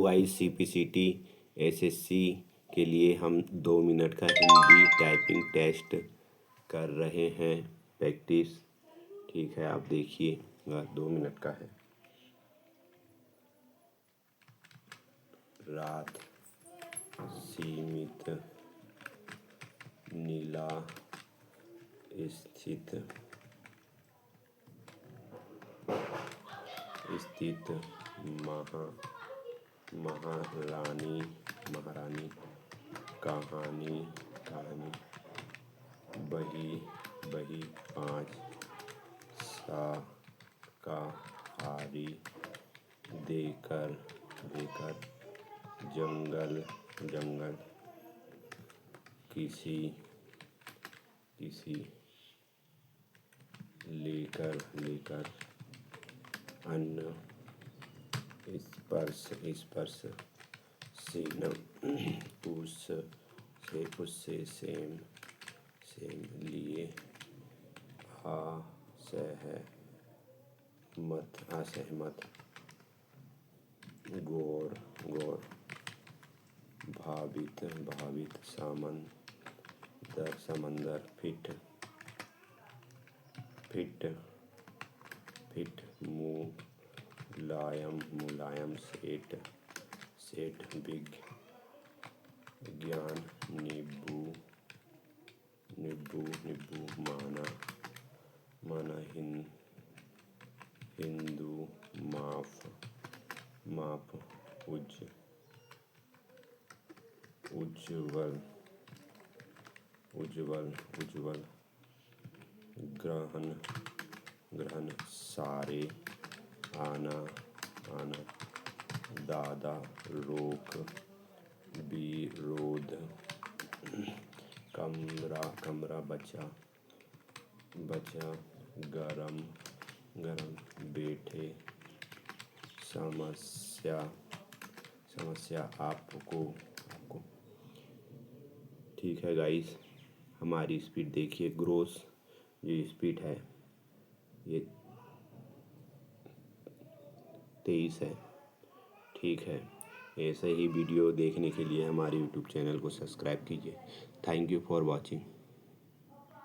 तो guys CPCT SSC के लिए हम 2 मिनट का हिंदी टाइपिंग टेस्ट कर रहे हैं प्रैक्टिस। ठीक है, आप देखिए 2 मिनट का है। रात सीमित नीला स्थित महारानी कहानी बही 5 शाकाहारी देकर जंगल किसी लेकर अन्न स्पर्श सीनम उससे सेम लिए असहमत गौर भावित समंदर फिट मुलायम सेठ विज्ञान नींबू माना हिंदू माप उज्ज्वल ग्रहण सारे आना दादा रोक विरोध कमरा बचा गरम बैठे समस्या आपको। ठीक है गाइस, हमारी स्पीड देखिए। ग्रोस जो स्पीड है ये 23 है। ठीक है, ऐसे ही वीडियो देखने के लिए हमारे YouTube चैनल को सब्सक्राइब कीजिए। Thank you for watching.